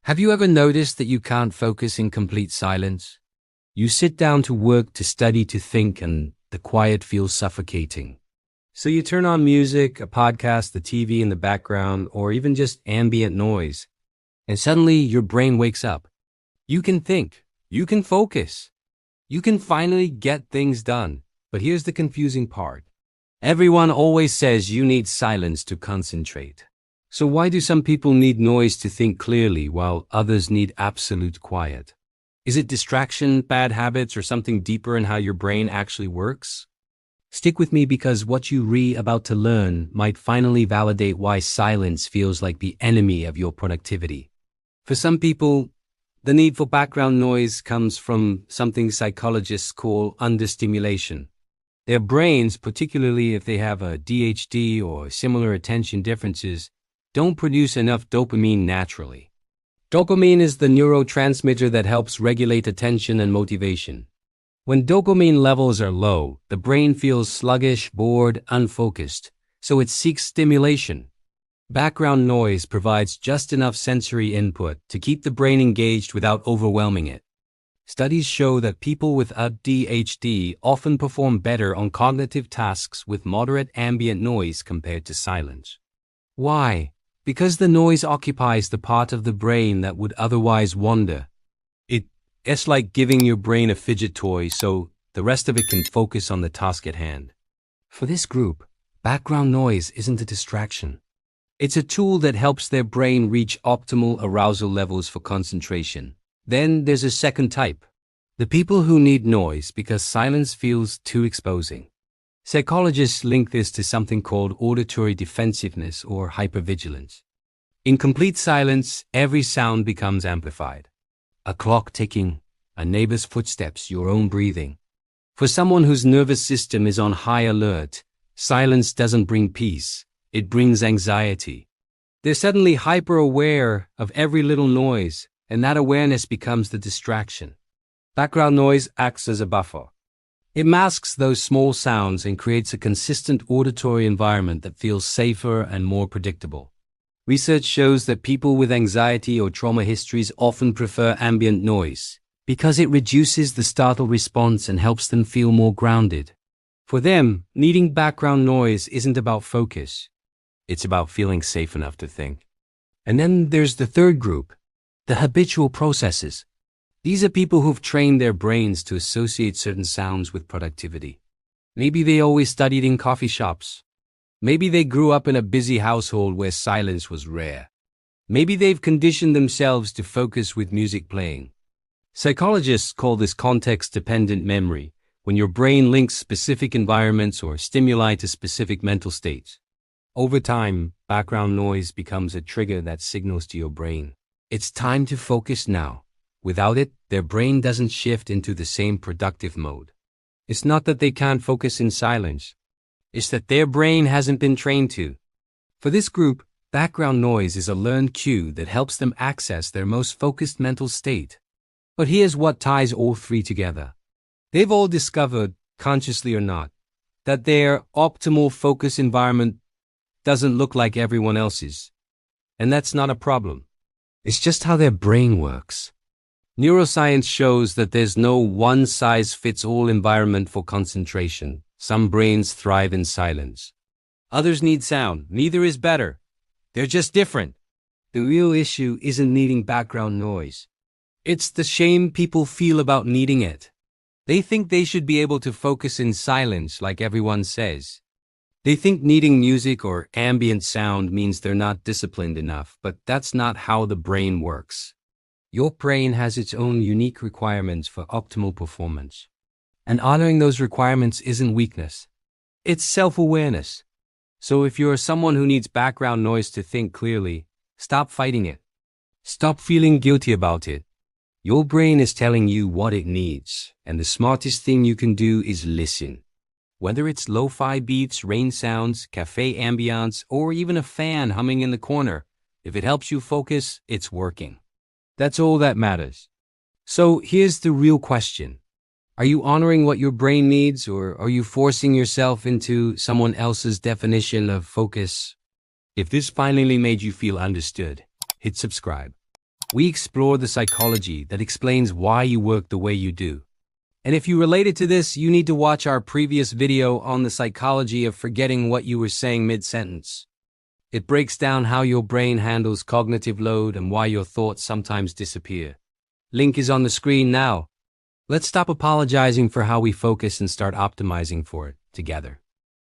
Have you ever noticed that you can't focus in complete silence? You sit down to work, to study, to think, and the quiet feels suffocating. So you turn on music, a podcast, the TV in the background, or even just ambient noise, and suddenly your brain wakes up. You can think, you can focus, you can finally get things done. But here's the confusing part. Everyone always says you need silence to concentrate. So why do some people need noise to think clearly while others need absolute quiet? Is it distraction, bad habits, or something deeper in how your brain actually works? Stick with me, because what you about to learn might finally validate why silence feels like the enemy of your productivity. For some people, the need for background noise comes from something psychologists call understimulation. Their brains, particularly if they have a ADHD or similar attention differences, don't produce enough dopamine naturally. Dopamine is the neurotransmitter that helps regulate attention and motivation. When dopamine levels are low, the brain feels sluggish, bored, unfocused, so it seeks stimulation. Background noise provides just enough sensory input to keep the brain engaged without overwhelming it. Studies show that people with ADHD often perform better on cognitive tasks with moderate ambient noise compared to silence. Why? Because the noise occupies the part of the brain that would otherwise wander. It's like giving your brain a fidget toy so the rest of it can focus on the task at hand. For this group, background noise isn't a distraction. It's a tool that helps their brain reach optimal arousal levels for concentration. Then there's a second type. The people who need noise because silence feels too exposing. Psychologists link this to something called auditory defensiveness or hypervigilance. In complete silence, every sound becomes amplified. A clock ticking, a neighbor's footsteps, your own breathing. For someone whose nervous system is on high alert, silence doesn't bring peace, it brings anxiety. They're suddenly hyper-aware of every little noise, and that awareness becomes the distraction. Background noise acts as a buffer. It masks those small sounds and creates a consistent auditory environment that feels safer and more predictable. Research shows that people with anxiety or trauma histories often prefer ambient noise because it reduces the startle response and helps them feel more grounded. For them, needing background noise isn't about focus. It's about feeling safe enough to think. And then there's the third group, the habitual processors. These are people who've trained their brains to associate certain sounds with productivity. Maybe they always studied in coffee shops. Maybe they grew up in a busy household where silence was rare. Maybe they've conditioned themselves to focus with music playing. Psychologists call this context-dependent memory, when your brain links specific environments or stimuli to specific mental states. Over time, background noise becomes a trigger that signals to your brain, it's time to focus now. Without it, their brain doesn't shift into the same productive mode. It's not that they can't focus in silence. It's that their brain hasn't been trained to. For this group, background noise is a learned cue that helps them access their most focused mental state. But here's what ties all three together. They've all discovered, consciously or not, that their optimal focus environment doesn't look like everyone else's. And that's not a problem. It's just how their brain works. Neuroscience shows that there's no one-size-fits-all environment for concentration. Some brains thrive in silence. Others need sound. Neither is better. They're just different. The real issue isn't needing background noise. It's the shame people feel about needing it. They think they should be able to focus in silence like everyone says. They think needing music or ambient sound means they're not disciplined enough, but that's not how the brain works. Your brain has its own unique requirements for optimal performance. And honoring those requirements isn't weakness. It's self-awareness. So if you're someone who needs background noise to think clearly, stop fighting it. Stop feeling guilty about it. Your brain is telling you what it needs, and the smartest thing you can do is listen. Whether it's lo-fi beats, rain sounds, cafe ambience, or even a fan humming in the corner, if it helps you focus, it's working. That's all that matters. So here's the real question. Are you honoring what your brain needs, or are you forcing yourself into someone else's definition of focus? If this finally made you feel understood, hit subscribe. we explore the psychology that explains why you work the way you do. And if you related to this, you need to watch our previous video on the psychology of forgetting what you were saying mid-sentence. It breaks down how your brain handles cognitive load and why your thoughts sometimes disappear. Link is on the screen now. Let's stop apologizing for how we focus and start optimizing for it together.